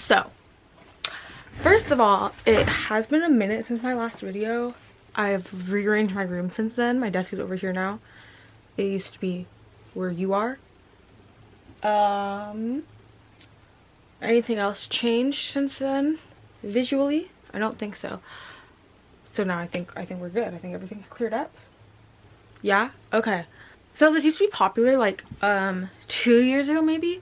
So, first of all, it has been a minute since my last video. I've rearranged my room since then. My desk is over here now. It used to be where you are. Anything else changed since then? Visually? I don't think so. So now I think we're good. I think everything's cleared up. Yeah? Okay. So this used to be popular like 2 years ago maybe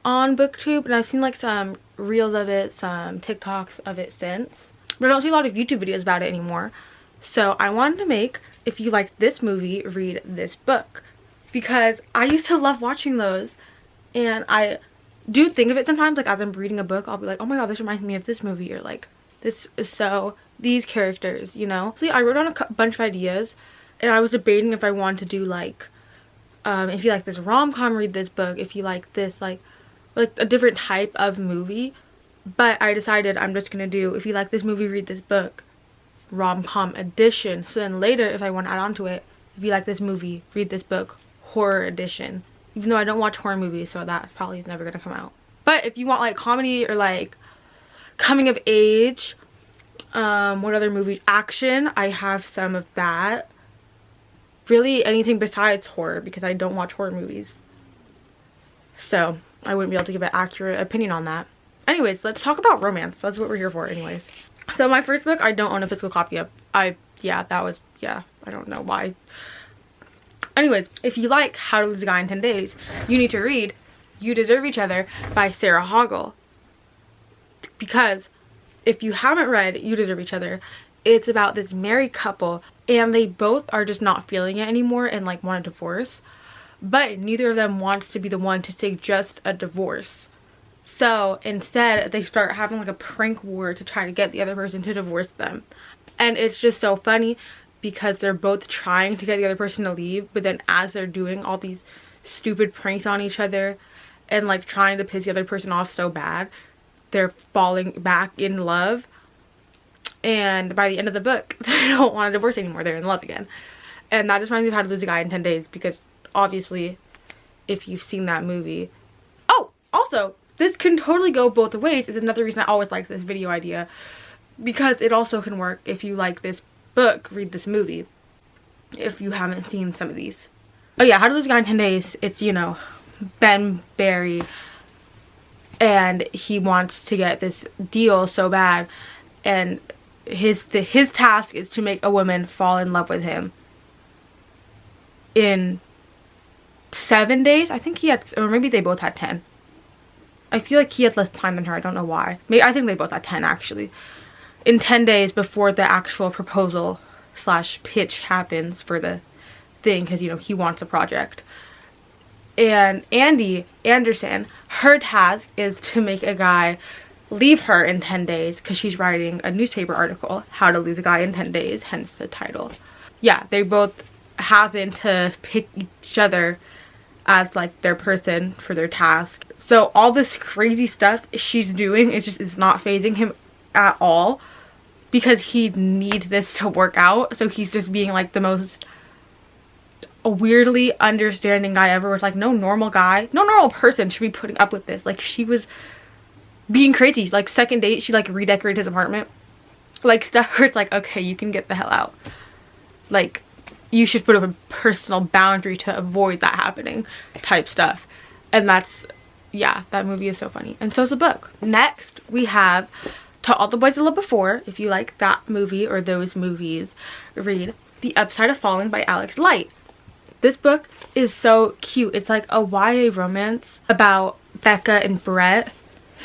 on BookTube, and I've seen like some reels of it, some TikToks of it since, but I don't see a lot of YouTube videos about it anymore. So I wanted to make, if you like this movie, read this book, because I used to love watching those, and I do think of it sometimes, like as I'm reading a book, I'll be like, oh my god, this reminds me of this movie, or like this is so these characters, you know. See, I wrote down a bunch of ideas, and I was debating if I wanted to do like if you like this rom-com, read this book. If you like this like a different type of movie, but I decided I'm just gonna do, if you like this movie, read this book, rom-com edition. So then later, if I want to add on to it, if you like this movie, read this book, horror edition. Even though I don't watch horror movies, so that's probably never gonna come out. But if you want like comedy or like coming of age, what other movies, action, I have some of that. Really anything besides horror, because I don't watch horror movies, so I wouldn't be able to give an accurate opinion on that. Anyways, let's talk about romance. That's what we're here for anyways. So my first book, I don't own a physical copy of. I don't know why. Anyways, if you like How to Lose a Guy in 10 Days, you need to read You Deserve Each Other by Sarah Hoggle. Because if you haven't read You Deserve Each Other, it's about this married couple, and they both are just not feeling it anymore and like want a divorce, but neither of them wants to be the one to take just a divorce. So instead they start having like a prank war to try to get the other person to divorce them. And it's just so funny because they're both trying to get the other person to leave, but then as they're doing all these stupid pranks on each other and like trying to piss the other person off so bad, they're falling back in love. And by the end of the book, they don't want a divorce anymore. They're in love again. And that just reminds me of How to Lose a Guy in 10 Days, because obviously, if you've seen that movie. Oh, also, this can totally go both ways. Is another reason I always like this video idea, because it also can work if you like this book, read this movie, if you haven't seen some of these. Oh yeah, How to Lose a Guy in 10 Days, it's, you know, Ben Barry, and he wants to get this deal so bad, and his task is to make a woman fall in love with him in 7 days. I think he had, or maybe they both had 10. I feel like he had less time than her. I don't know why. Maybe I think they both had 10 actually. In 10 days before the actual proposal / pitch happens for the thing, because you know he wants a project. And Andy Anderson, her task is to make a guy leave her in 10 days because she's writing a newspaper article, How to Lose a Guy in 10 Days, hence the title. Yeah, they both happen to pick each other as like their person for their task. So all this crazy stuff she's doing, it's not phasing him at all, because he needs this to work out. So he's just being like the most weirdly understanding guy ever. It's like no normal guy, no normal person should be putting up with this. Like she was being crazy. Like second date, she like redecorated his apartment, like stuff where it's like, okay, you can get the hell out. Like you should put up a personal boundary to avoid that happening type stuff. And that's, yeah, that movie is so funny, and so is the book. Next we have To All the Boys I Loved Before. If you like that movie or those movies, read The Upside of Falling by Alex Light. This book is so cute. It's like a YA romance about Becca and Brett.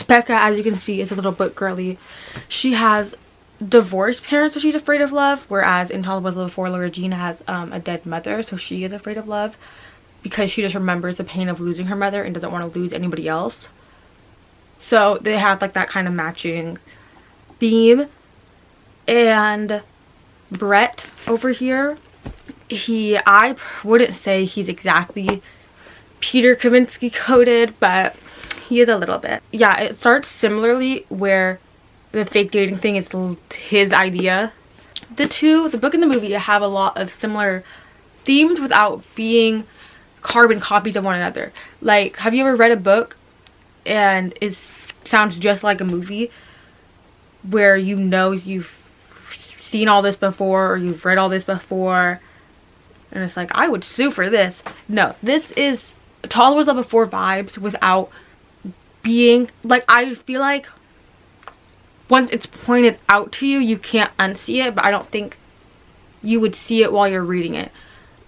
Becca, as you can see, is a little book girly. She has divorced parents, so she's afraid of love, whereas in To All the Boys I Loved Before, Regina has a dead mother, so she is afraid of love because she just remembers the pain of losing her mother and doesn't want to lose anybody else. So they have like that kind of matching theme. And Brett over here, I wouldn't say he's exactly Peter Kavinsky coded, but he is a little bit. Yeah, it starts similarly where the fake dating thing is his idea. The book and the movie have a lot of similar themes without being carbon copies of one another. Like, have you ever read a book and it's sounds just like a movie where you know you've seen all this before or you've read all this before and it's like, I would sue for this. No, this is To All That Was Love Before vibes without being like, I feel like once it's pointed out to you, you can't unsee it, but I don't think you would see it while you're reading it.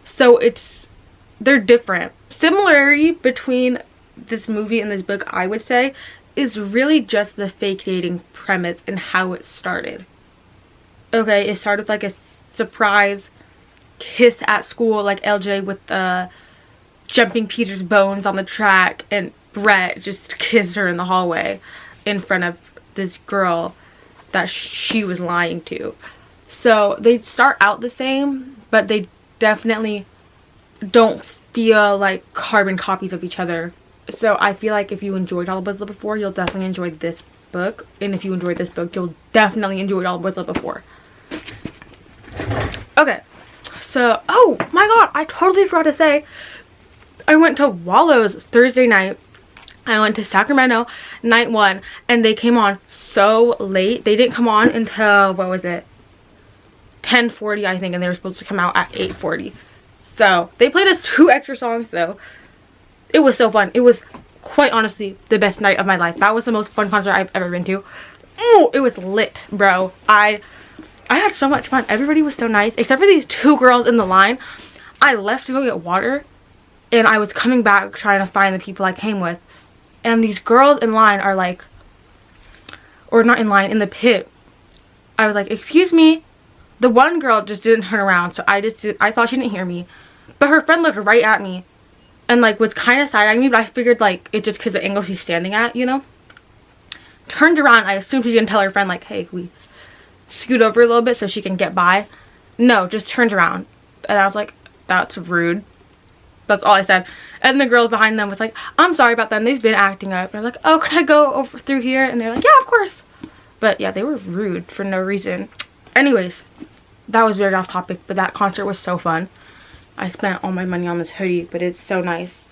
So they're different. Similarity between this movie and this book, I would say, is really just the fake dating premise and how it started. Okay, it started with like a surprise kiss at school, like LJ with jumping Peter's bones on the track, and Brett just kissed her in the hallway in front of this girl that she was lying to. So they start out the same, but they definitely don't feel like carbon copies of each other. So I feel like if you enjoyed All That Was Love Before, you'll definitely enjoy this book. And if you enjoyed this book, you'll definitely enjoy All That Was Love Before. Okay. So, oh my god, I totally forgot to say, I went to Wallow's Thursday night. I went to Sacramento night 1, and they came on so late. They didn't come on until, what was it, 10:40 I think, and they were supposed to come out at 8:40. So they played us 2 extra songs though. It was so fun. It was quite honestly the best night of my life. That was the most fun concert I've ever been to. Oh, it was lit, bro. I had so much fun. Everybody was so nice, except for these 2 girls in the line. I left to go get water, and I was coming back trying to find the people I came with. And these girls in line are like, or not in line, in the pit. I was like, excuse me. The one girl just didn't turn around, so I thought she didn't hear me. But her friend looked right at me and like was kind of side-eyeing me, but I figured like it's just because the angle she's standing at, you know. Turned around, I assumed she's gonna tell her friend like, hey, can we scoot over a little bit so she can get by? No, just turned around. And I was like, that's rude. That's all I said. And the girl behind them was like, I'm sorry about them, they've been acting up. And I was like, oh, can I go over through here? And they're like, yeah, of course. But yeah, they were rude for no reason. Anyways, that was very off topic, but that concert was so fun. I spent all my money on this hoodie, but it's so nice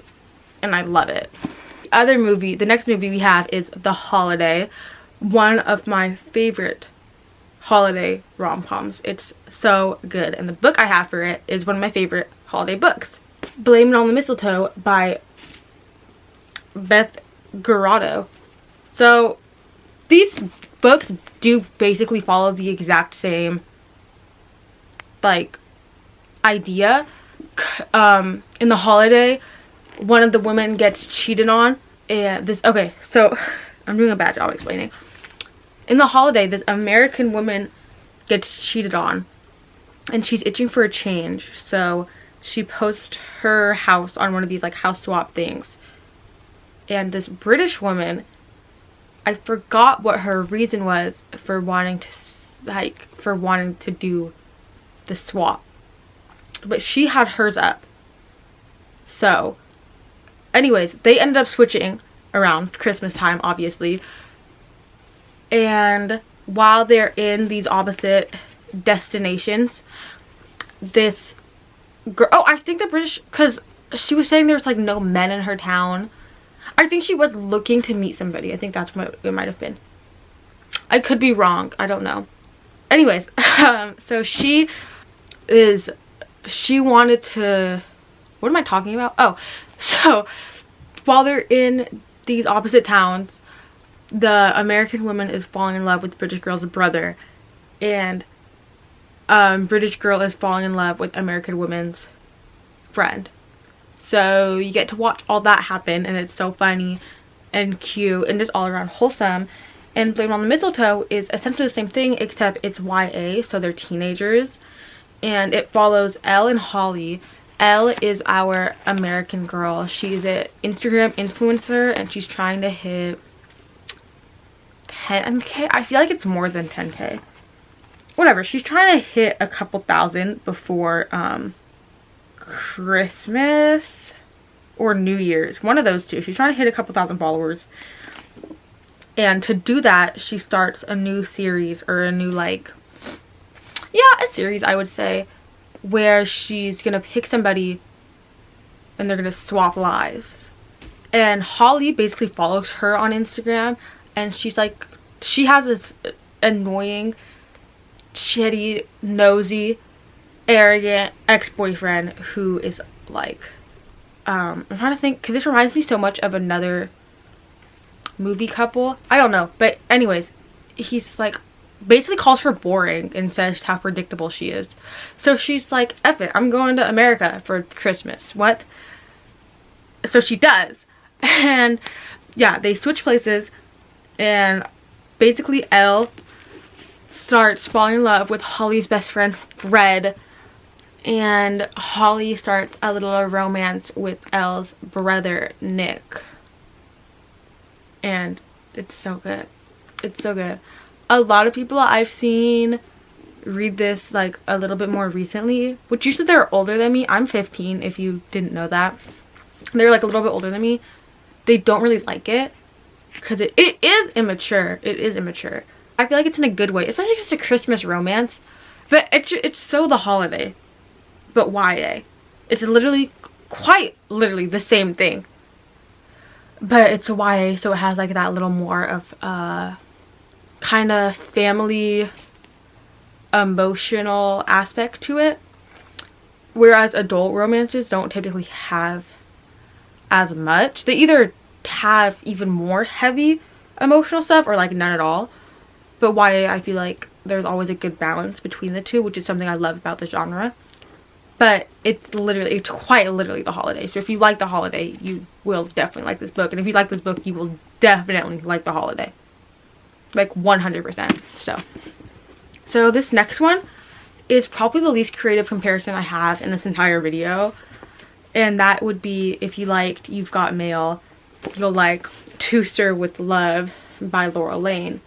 and I love it. The next movie we have is The Holiday, one of my favorite holiday rom-coms. It's so good, and the book I have for it is one of my favorite holiday books, Blame It on the Mistletoe by Beth Garado. So these books do basically follow the exact same like idea. In The Holiday, one of the women gets cheated on, and okay, so I'm doing a bad job explaining. In The Holiday, this American woman gets cheated on, and she's itching for a change, so she posts her house on one of these like house swap things, and this British woman, I forgot what her reason was for wanting to do the swap, but she had hers up. So anyways, they ended up switching around Christmas time, obviously, and while they're in these opposite destinations, this girl, oh, I think the British, because she was saying there's like no men in her town. I think she was looking to meet somebody. I think that's what it might have been. I could be wrong, I don't know. Anyways, so she wanted to, what am I talking about? Oh, so while they're in these opposite towns, the American woman is falling in love with the British girl's brother, and British girl is falling in love with American woman's friend. So you get to watch all that happen, and it's so funny and cute and just all around wholesome. And Blame It on the Mistletoe is essentially the same thing, except it's YA, so they're teenagers, and it follows Elle and Holly. Elle is our American girl. She's an Instagram influencer, and she's trying to hit 10k. I feel like it's more than 10k. Whatever, she's trying to hit a couple thousand before Christmas or New Year's, one of those two. She's trying to hit a couple thousand followers, and to do that she starts a new series, or a new like, yeah, a series I would say, where she's gonna pick somebody and they're gonna swap lives. And Holly basically follows her on Instagram and she's like, she has this annoying, shitty, nosy, arrogant ex-boyfriend who is like, I'm trying to think, because this reminds me so much of another movie couple. I don't know, but anyways, he's like, basically calls her boring and says how predictable she is. So she's like, F it, I'm going to America for Christmas. What? So she does. And yeah, they switch places, and basically Elle starts falling in love with Holly's best friend Fred, and Holly starts a little romance with Elle's brother Nick, and it's so good. It's so good. A lot of people I've seen read this like a little bit more recently, which usually they're older than me. I'm 15, if you didn't know that. They're like a little bit older than me. They don't really like it because it is immature. It is immature. I feel like it's in a good way, especially if it's a Christmas romance. But it's so the holiday, but YA. It's literally, quite literally the same thing. But it's a YA, so it has like that little more of kind of family emotional aspect to it. Whereas adult romances don't typically have as much. They either have even more heavy emotional stuff or like none at all. But YA, I feel like there's always a good balance between the two, which is something I love about the genre. But it's quite literally the holiday. So if you like the holiday, you will definitely like this book. And if you like this book, you will definitely like the holiday. Like 100%. So this next one is probably the least creative comparison I have in this entire video. And that would be, if you liked You've Got Mail, you'll like To Sir with Love by Laurel Lane.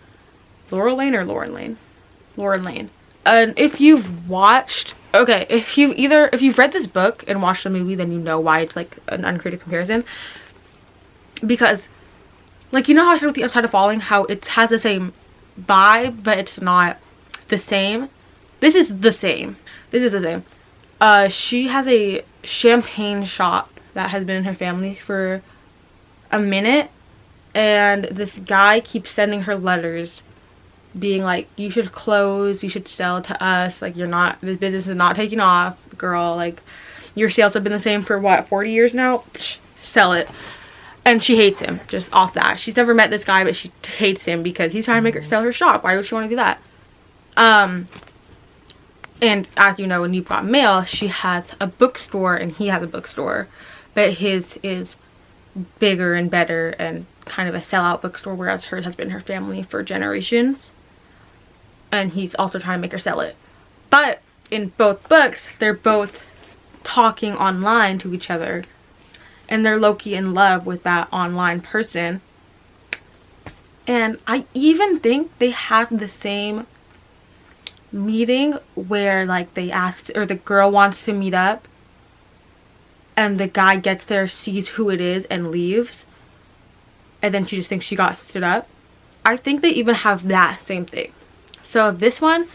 Laurel Lane or Lauren Lane? Lauren Lane. And if you've watched, okay, if you've read this book and watched the movie, then you know why it's like an uncreative comparison. Because, like, you know how I said with The Upside of Falling, how it has the same vibe, but it's not the same? This is the same. This is the same. She has a champagne shop that has been in her family for a minute, and this guy keeps sending her letters being like, you should close, you should sell to us, like, you're not, this business is not taking off, girl, like, your sales have been the same for what, 40 years now? Psh, sell it. And she hates him just off that. She's never met this guy, but she hates him because he's trying to make her sell her shop. Why would she want to do that? And as you know, in You've Got Mail, she has a bookstore and he has a bookstore, but his is bigger and better and kind of a sellout bookstore, whereas hers has been her family for generations. And he's also trying to make her sell it. But in both books, they're both talking online to each other, and they're low-key in love with that online person. And I even think they have the same meeting where, like, they asked, or the girl wants to meet up and the guy gets there, sees who it is, and leaves, and then she just thinks she got stood up. I think they even have that same thing. So this one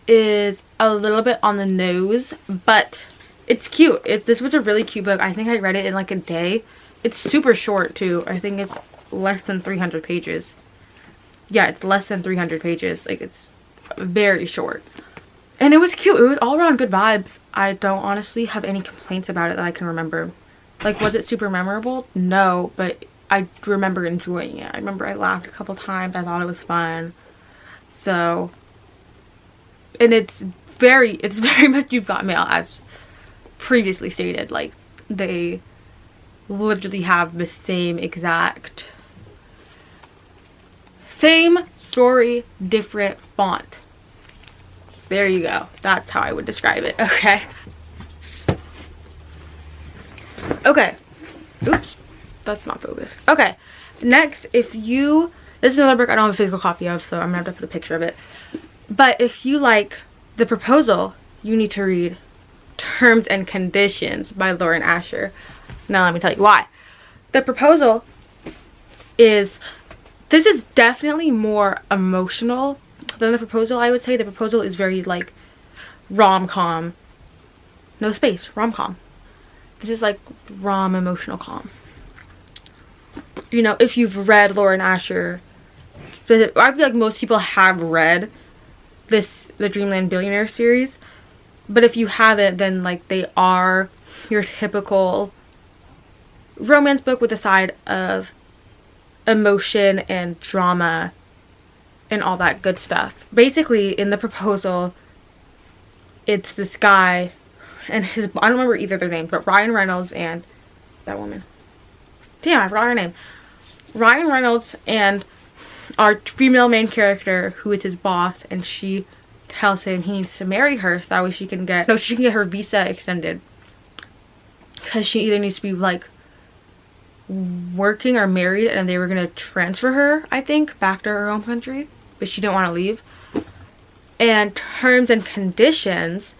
is a little bit on the nose, but it's cute. This was a really cute book. I think I read it in like a day. It's super short too. I think it's less than 300 pages. Yeah, it's less than 300 pages. Like, it's very short. And it was cute. It was all around good vibes. I don't honestly have any complaints about it that I can remember. Like, was it super memorable? No, but I remember enjoying it. I remember I laughed a couple times. I thought it was fun. So, and it's very much You've Got Mail, as previously stated. Like, they literally have the same exact, same story, different font. There you go. That's how I would describe it. Okay. Okay. Oops. That's not focused. Okay. Next, this is another book I don't have a physical copy of, so I'm gonna have to put a picture of it. But if you like The Proposal, you need to read Terms and Conditions by Lauren Asher. Now let me tell you why. The Proposal this is definitely more emotional than The Proposal, I would say. The Proposal is very like rom-com. No space, rom-com. This is like emotional com. you know, if you've read Lauren Asher, I feel like most people have read the Dreamland Billionaire series, but if you haven't, then like they are your typical romance book with a side of emotion and drama and all that good stuff. Basically, in the proposal, it's this guy and his, I don't remember either their names, but Ryan Reynolds and that woman. Damn, I forgot her name. Ryan Reynolds and our female main character, who is his boss, and she tells him he needs to marry her so that way she can get her visa extended, because she either needs to be like working or married, and they were gonna transfer her, I think, back to her home country, but she didn't want to leave. And terms and conditions,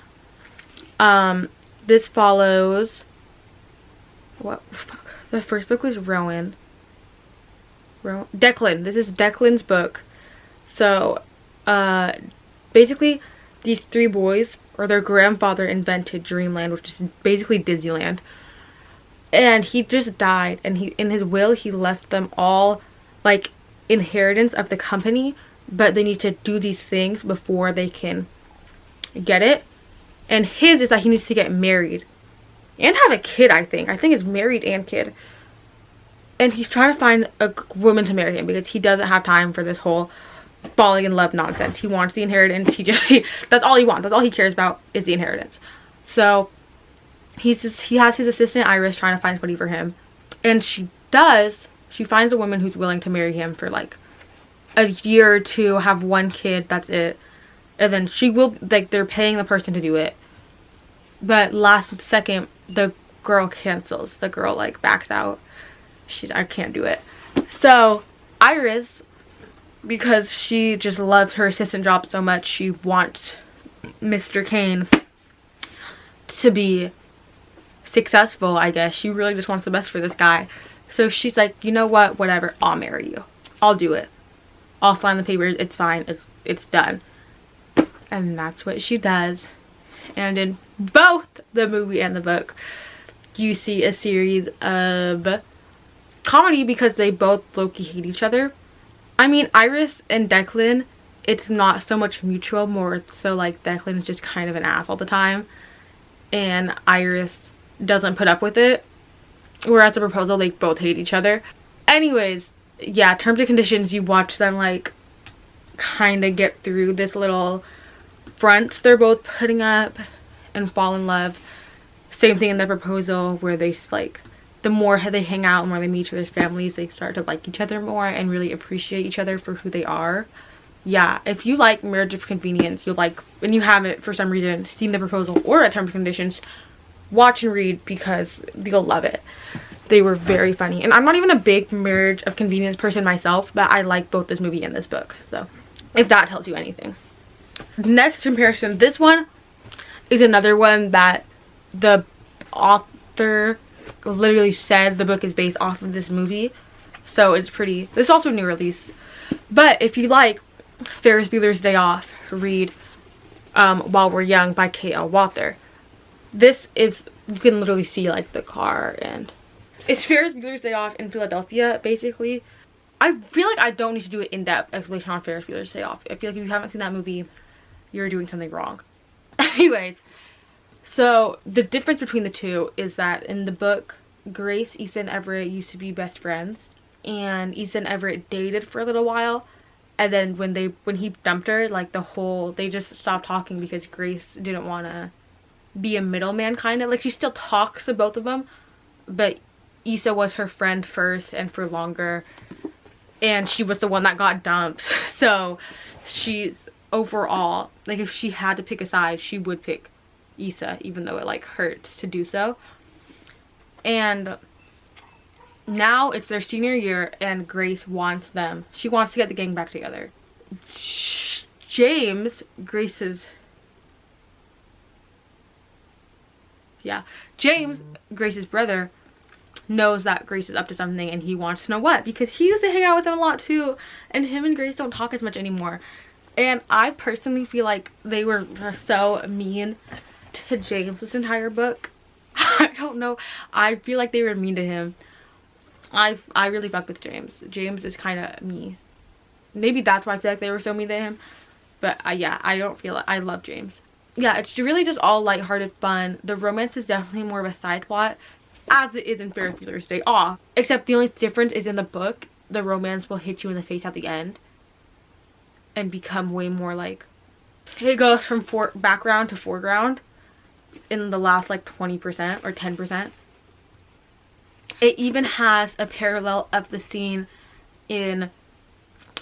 this follows what, fuck, the first book was Declan. This is Declan's book. So basically these three boys, or their grandfather invented Dreamland, which is basically Disneyland, and he just died, and he, in his will, he left them all like inheritance of the company, but they need to do these things before they can get it. And his is that he needs to get married and have a kid. I think it's married and kid, and he's trying to find a woman to marry him because he doesn't have time for this whole falling in love nonsense. He wants the inheritance. That's all he wants. That's all he cares about is the inheritance. So he has his assistant Iris trying to find somebody for him, and she finds a woman who's willing to marry him for like a year or two, have one kid, that's it. And then she will, like, they're paying the person to do it, but last second the girl cancels. The girl like backs out. I can't do it. So Iris, because she just loves her assistant job so much, she wants Mr. Kane to be successful, I guess. She really just wants the best for this guy. So she's like, you know what, whatever, I'll marry you. I'll do it. I'll sign the papers. It's fine. It's done. And that's what she does. And in both the movie and the book, you see a series of comedy because they both low-key hate each other. I mean, Iris and Declan, it's not so much mutual, more so like Declan is just kind of an ass all the time, and Iris doesn't put up with it. Whereas the proposal, they both hate each other. Anyways, yeah, terms and conditions, you watch them like kind of get through this little fronts they're both putting up and fall in love. Same thing in the proposal, where they like, the more they hang out and more they meet each other's families, they start to like each other more and really appreciate each other for who they are. Yeah, if you like Marriage of Convenience, you'll like, and you haven't for some reason seen the proposal or a terms and conditions, watch and read because you'll love it. They were very funny. And I'm not even a big Marriage of Convenience person myself, but I like both this movie and this book. So if that tells you anything. Next comparison, this one is another one that the author literally said the book is based off of this movie. So it's pretty, this is also a new release. But if you like Ferris Bueller's Day Off, read While We're Young by K.L. Walker. This is, you can literally see like the car, and it's Ferris Bueller's Day Off in Philadelphia, basically. I feel like I don't need to do an in-depth explanation on Ferris Bueller's Day Off. I feel like if you haven't seen that movie, you're doing something wrong. Anyways, so the difference between the two is that in the book, Grace, Ethan, Everett used to be best friends, and Ethan Everett dated for a little while, and then when he dumped her, like they just stopped talking because Grace didn't want to be a middleman, kind of like, she still talks to both of them, but Issa was her friend first and for longer, and she was the one that got dumped. So she's overall, like, if she had to pick a side, she would pick Issa, even though it like hurts to do so. And now it's their senior year, and Grace wants she wants to get the gang back together. James, Grace's brother, knows that Grace is up to something, and he wants to know what, because he used to hang out with them a lot too, and him and Grace don't talk as much anymore. And I personally feel like they were so mean to James this entire book. I don't know, I feel like they were mean to him. I really fuck with James. James is kind of me. Maybe that's why I feel like they were so mean to him. But yeah, I don't feel it. I love James. Yeah, it's really just all lighthearted fun. The romance is definitely more of a side plot, as it is in Ferris Bueller's Day Off. Except the only difference is in the book, the romance will hit you in the face at the end and become way more like, it goes from background to foreground in the last like 20% or 10%. It even has a parallel of the scene in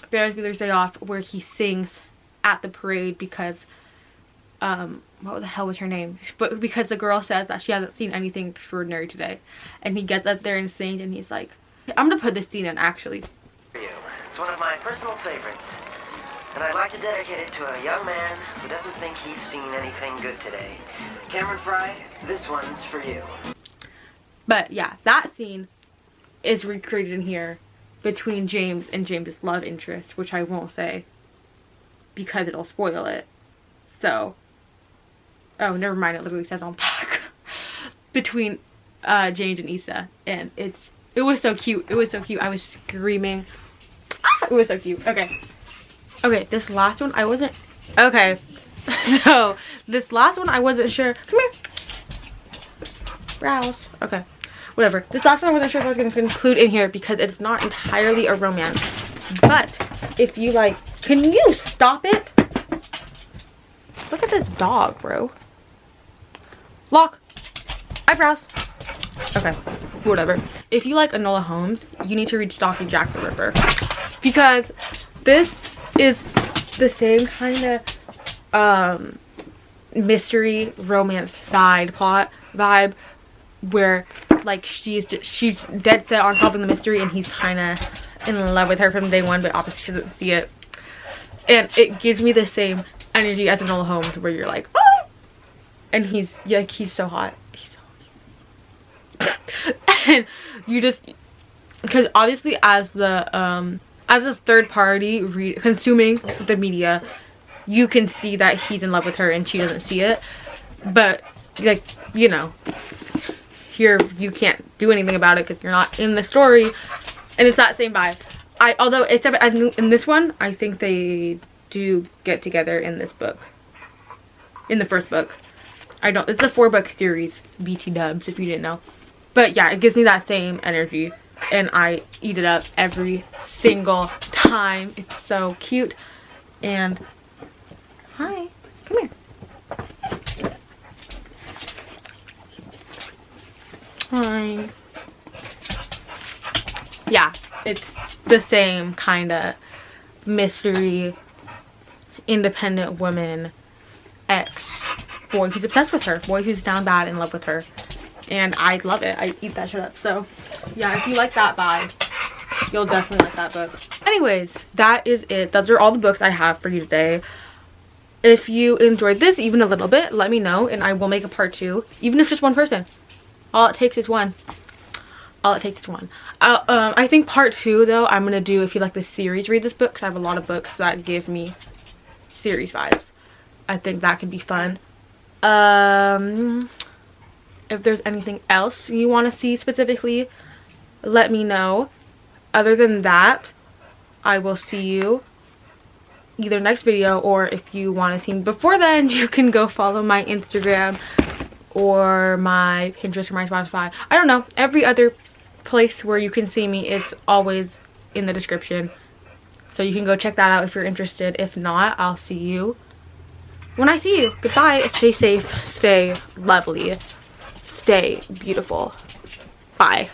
Ferris Bueller's Day Off where he sings at the parade because what the hell was her name? But because the girl says that she hasn't seen anything extraordinary today, and he gets up there and sings, and he's like, I'm gonna put this scene in actually. It's one of my personal favorites, and I'd like to dedicate it to a young man who doesn't think he's seen anything good today. Cameron Fry, this one's for you. But yeah, that scene is recreated in here between James and James's love interest, which I won't say because it'll spoil it. So, oh, never mind, it literally says on back. Between James and Issa, and it was so cute. It was so cute. I was screaming. Ah, it was so cute. Okay, this last one I wasn't, okay. So, this last one I wasn't sure. Come here. Browse. Okay. Whatever. This last one I wasn't sure if I was going to include in here because it's not entirely a romance. But if you like, can you stop it? Look at this dog, bro. Lock. Eyebrows. Okay. Whatever. If you like Enola Holmes, you need to read Stalking Jack the Ripper. Because this is the same kind of mystery romance side plot vibe where like she's dead set on solving the mystery and he's kind of in love with her from day one, but obviously she doesn't see it. And it gives me the same energy as Enola Holmes where you're like, oh! And he's so hot. He's so hot. And you just, because obviously as a third party consuming the media, you can see that he's in love with her and she doesn't see it. But like, you know, here you can't do anything about it because you're not in the story, and it's that same vibe. Although except in this one, I think they do get together in this book, in the first book. It's a 4-book series, BT dubs, if you didn't know. But yeah, it gives me that same energy and I eat it up every single time. It's so cute. And hi, come here. Hi. Yeah, it's the same kind of mystery, independent woman, ex boy who's obsessed with her, boy who's down bad in love with her, and I love it. I eat that shit up. So yeah, if you like that vibe, you'll definitely like that book. Anyways, that is it. Those are all the books I have for you today. If you enjoyed this even a little bit, let me know and I will make a part 2, even if just one person. All it takes is one. All it takes is one. I think part 2 though, I'm gonna do, if you like the series, read this book, because I have a lot of books that give me series vibes. I think that could be fun. If there's anything else you want to see specifically, let me know. Other than that, I will see you either next video, or if you want to see me before then, you can go follow my Instagram or my Pinterest or my Spotify. I don't know. Every other place where you can see me is always in the description. So you can go check that out if you're interested. If not, I'll see you when I see you. Goodbye. Stay safe. Stay lovely. Stay beautiful. Bye.